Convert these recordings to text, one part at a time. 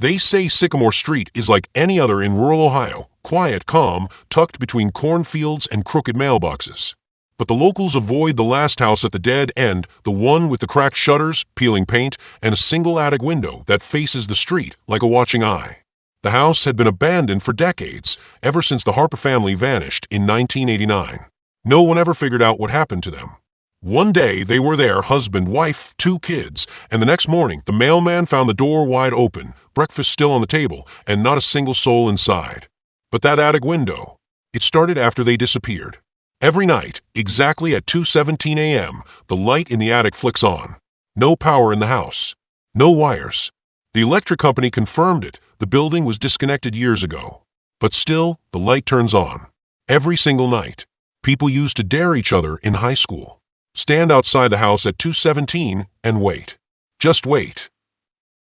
They say Sycamore Street is like any other in rural Ohio, quiet, calm, tucked between cornfields and crooked mailboxes. But the locals avoid the last house at the dead end, the one with the cracked shutters, peeling paint, and a single attic window that faces the street like a watching eye. The house had been abandoned for decades, ever since the Harper family vanished in 1989. No one ever figured out what happened to them. One day they were there, husband, wife, 2 kids, and the next morning the mailman found the door wide open, breakfast still on the table, and not a single soul inside. But that attic window, it started after they disappeared. Every night, exactly at 2:17 a.m., the light in the attic flicks on. No power in the house. No wires. The electric company confirmed it. The building was disconnected years ago. But still, the light turns on. Every single night. People used to dare each other in high school. Stand outside the house at 2:17 and wait. Just wait.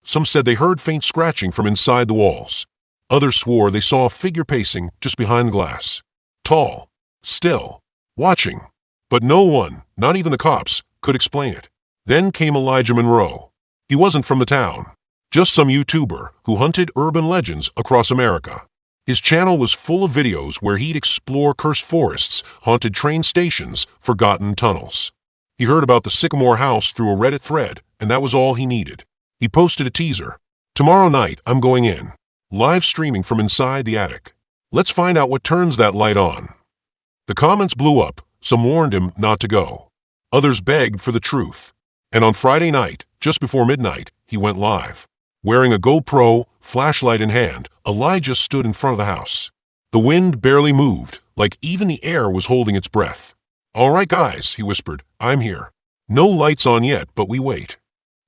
Some said they heard faint scratching from inside the walls. Others swore they saw a figure pacing just behind the glass. Tall. Still. Watching. But no one, not even the cops, could explain it. Then came Elijah Monroe. He wasn't from the town. Just some YouTuber who hunted urban legends across America. His channel was full of videos where he'd explore cursed forests, haunted train stations, forgotten tunnels. He heard about the Sycamore house through a Reddit thread, and that was all he needed. He posted a teaser. Tomorrow night, I'm going in. Live streaming from inside the attic. Let's find out what turns that light on. The comments blew up. Some warned him not to go. Others begged for the truth. And on Friday night, just before midnight, he went live. Wearing a GoPro, flashlight in hand, Elijah stood in front of the house. The wind barely moved, like even the air was holding its breath. "All right, guys," he whispered, "I'm here. No lights on yet, but we wait."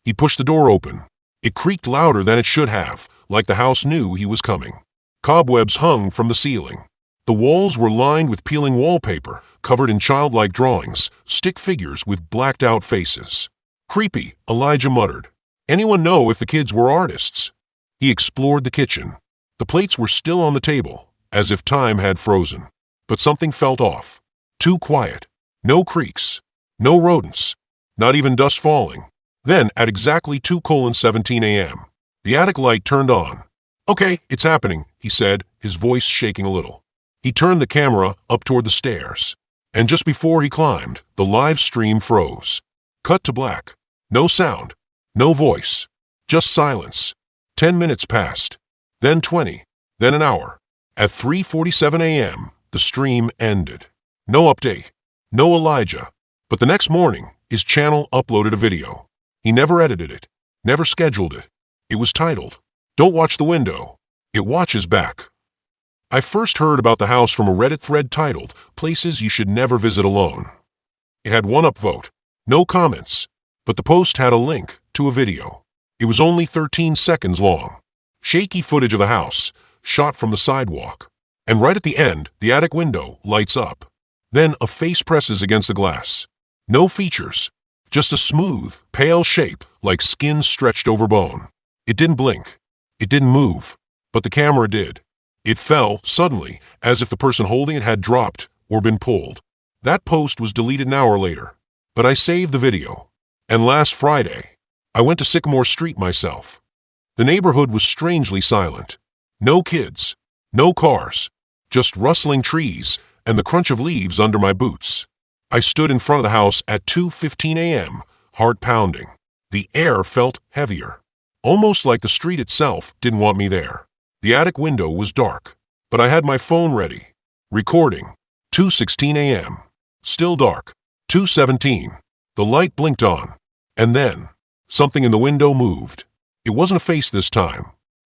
He pushed the door open. It creaked louder than it should have, like the house knew he was coming. Cobwebs hung from the ceiling. The walls were lined with peeling wallpaper, covered in childlike drawings, stick figures with blacked-out faces. "Creepy," Elijah muttered. "Anyone know if the kids were artists?" He explored the kitchen. The plates were still on the table, as if time had frozen. But something felt off. Too quiet. No creaks. No rodents. Not even dust falling. Then, at exactly 2:17 a.m., the attic light turned on. "Okay, it's happening," he said, his voice shaking a little. He turned the camera up toward the stairs. And just before he climbed, the live stream froze. Cut to black. No sound. No voice. Just silence. 10 minutes passed. Then 20. Then an hour. At 3:47 a.m., the stream ended. No update. No Elijah. But the next morning, his channel uploaded a video. He never edited it. Never scheduled it. It was titled, "Don't Watch the Window. It Watches Back." I first heard about the house from a Reddit thread titled, "Places You Should Never Visit Alone." It had one upvote. No comments. But the post had a link to a video. It was only 13 seconds long. Shaky footage of the house, shot from the sidewalk. And right at the end, the attic window lights up. Then a face presses against the glass. No features. Just a smooth, pale shape, like skin stretched over bone. It didn't blink. It didn't move. But the camera did. It fell, suddenly, as if the person holding it had dropped or been pulled. That post was deleted an hour later. But I saved the video. And last Friday, I went to Sycamore Street myself. The neighborhood was strangely silent. No kids. No cars. Just rustling trees and the crunch of leaves under my boots. I stood in front of the house at 2:15 a.m., heart pounding. The air felt heavier. Almost like the street itself didn't want me there. The attic window was dark, but I had my phone ready. Recording. 2:16 a.m. Still dark. 2:17. The light blinked on. And then, something in the window moved. It wasn't a face this time.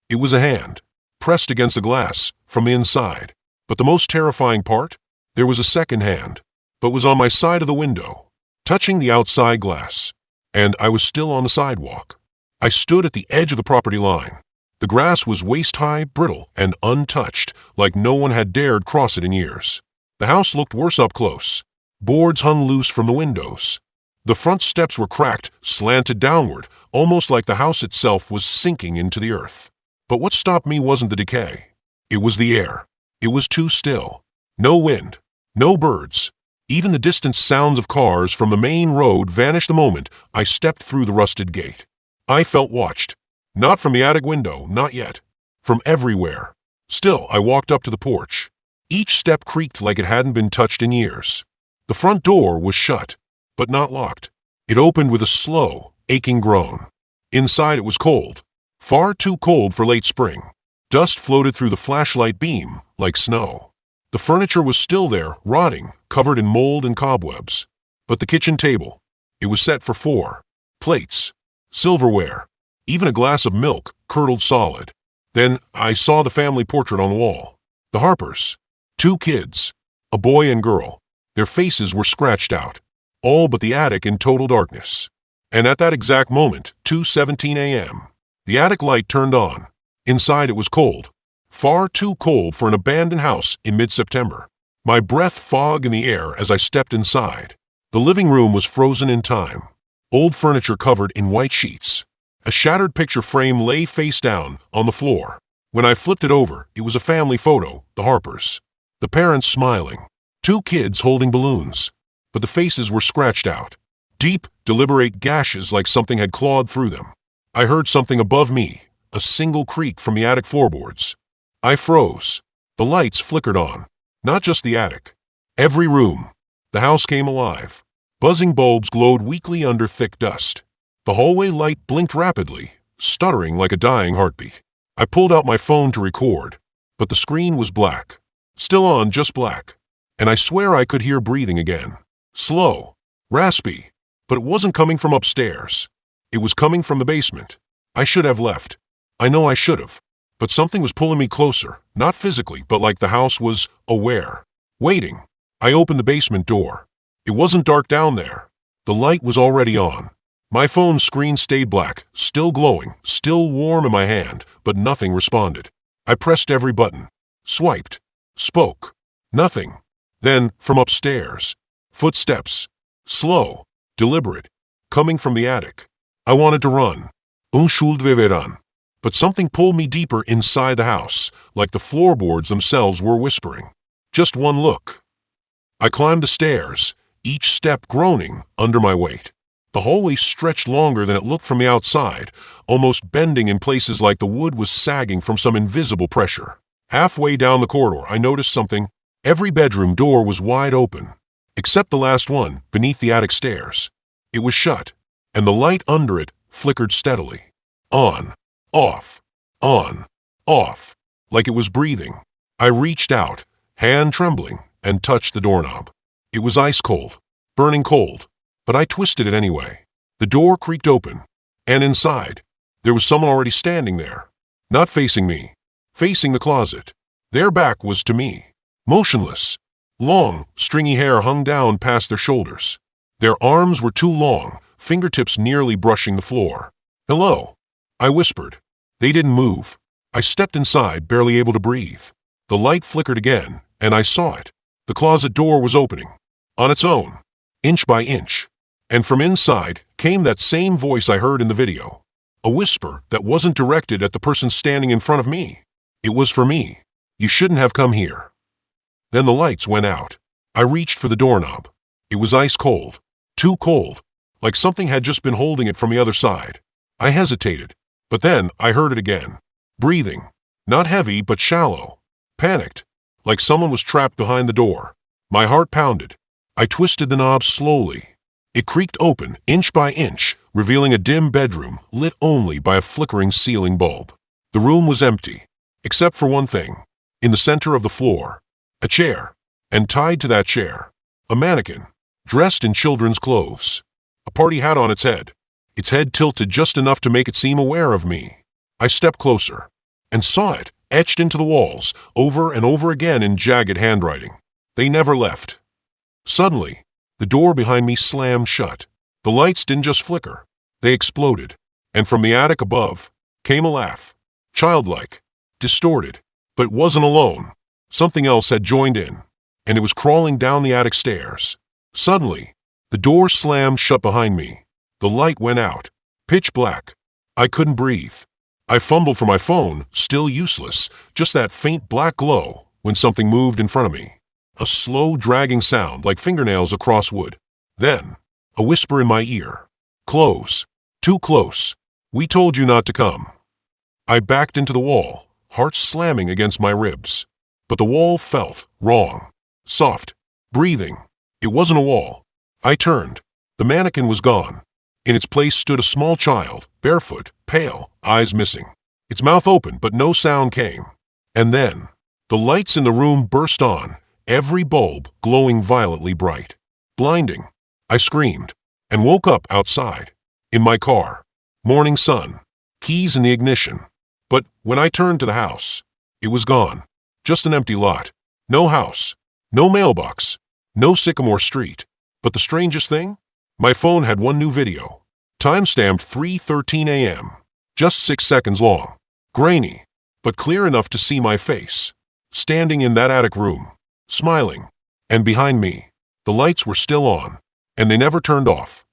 It was a hand, pressed against the glass from the inside. But the most terrifying part? There was a second hand, but was on my side of the window, touching the outside glass. And I was still on the sidewalk. I stood at the edge of the property line. The grass was waist-high, brittle, and untouched, like no one had dared cross it in years. The house looked worse up close. Boards hung loose from the windows. The front steps were cracked, slanted downward, almost like the house itself was sinking into the earth. But what stopped me wasn't the decay. It was the air. It was too still. No wind. No birds. Even the distant sounds of cars from the main road vanished the moment I stepped through the rusted gate. I felt watched. Not from the attic window, not yet. From everywhere. Still, I walked up to the porch. Each step creaked like it hadn't been touched in years. The front door was shut, but not locked. It opened with a slow, aching groan. Inside it was cold. Far too cold for late spring. Dust floated through the flashlight beam like snow. The furniture was still there, rotting, covered in mold and cobwebs. But the kitchen table, it was set for 4. Plates, silverware, even a glass of milk curdled solid. Then I saw the family portrait on the wall. The Harpers. 2 kids, a boy and girl. Their faces were scratched out, all but the attic in total darkness. And at that exact moment, 2:17 a.m., the attic light turned on. Inside it was cold. Far too cold for an abandoned house in mid-September. My breath fogged in the air as I stepped inside. The living room was frozen in time. Old furniture covered in white sheets. A shattered picture frame lay face down on the floor. When I flipped it over, it was a family photo, the Harpers. The parents smiling. 2 kids holding balloons. But the faces were scratched out. Deep, deliberate gashes like something had clawed through them. I heard something above me, a single creak from the attic floorboards. I froze. The lights flickered on. Not just the attic. Every room. The house came alive. Buzzing bulbs glowed weakly under thick dust. The hallway light blinked rapidly, stuttering like a dying heartbeat. I pulled out my phone to record, but the screen was black. Still on, just black. And I swear I could hear breathing again. Slow. Raspy. But it wasn't coming from upstairs. It was coming from the basement. I should have left. I know I should have. But something was pulling me closer, not physically, but like the house was aware. Waiting. I opened the basement door. It wasn't dark down there. The light was already on. My phone's screen stayed black, still glowing, still warm in my hand, but nothing responded. I pressed every button. Swiped. Spoke. Nothing. Then, from upstairs. Footsteps. Slow. Deliberate. Coming from the attic. I wanted to run. Run. But something pulled me deeper inside the house, like the floorboards themselves were whispering. Just one look. I climbed the stairs, each step groaning under my weight. The hallway stretched longer than it looked from the outside, almost bending in places like the wood was sagging from some invisible pressure. Halfway down the corridor, I noticed something. Every bedroom door was wide open, except the last one, beneath the attic stairs. It was shut, and the light under it flickered steadily. On, off, like it was breathing. I reached out, hand trembling, and touched the doorknob. It was ice cold, burning cold, but I twisted it anyway. The door creaked open, and inside, there was someone already standing there. Not facing me, facing the closet. Their back was to me, motionless. Long, stringy hair hung down past their shoulders. Their arms were too long, fingertips nearly brushing the floor. "Hello," I whispered. They didn't move. I stepped inside, barely able to breathe. The light flickered again, and I saw it. The closet door was opening, on its own, inch by inch. And from inside came that same voice I heard in the video. A whisper that wasn't directed at the person standing in front of me. It was for me. "You shouldn't have come here." Then the lights went out. I reached for the doorknob. It was ice cold. Too cold. Like something had just been holding it from the other side. I hesitated. But then I heard it again. Breathing. Not heavy, but shallow. Panicked. Like someone was trapped behind the door. My heart pounded. I twisted the knob slowly. It creaked open, inch by inch, revealing a dim bedroom lit only by a flickering ceiling bulb. The room was empty, except for one thing. In the center of the floor, a chair, and tied to that chair, a mannequin, dressed in children's clothes. A party hat on its head tilted just enough to make it seem aware of me. I stepped closer, and saw it, etched into the walls, over and over again in jagged handwriting. They never left. Suddenly, the door behind me slammed shut. The lights didn't just flicker. They exploded. And from the attic above came a laugh. Childlike. Distorted. But it wasn't alone. Something else had joined in. And it was crawling down the attic stairs. Suddenly, the door slammed shut behind me. The light went out. Pitch black. I couldn't breathe. I fumbled for my phone, still useless, just that faint black glow, when something moved in front of me. A slow, dragging sound like fingernails across wood. Then, a whisper in my ear. "Close. Too close. We told you not to come." I backed into the wall, heart slamming against my ribs. But the wall felt wrong. Soft. Breathing. It wasn't a wall. I turned. The mannequin was gone. In its place stood a small child, barefoot, pale, eyes missing. Its mouth open, but no sound came. And then, the lights in the room burst on, every bulb glowing violently bright. Blinding. I screamed, and woke up outside. In my car. Morning sun. Keys in the ignition. But when I turned to the house, it was gone. Just an empty lot. No house. No mailbox. No Sycamore Street. But the strangest thing? My phone had one new video. Timestamped 3:13 a.m. Just 6 seconds long. Grainy, but clear enough to see my face. Standing in that attic room. Smiling. And behind me, the lights were still on. And they never turned off.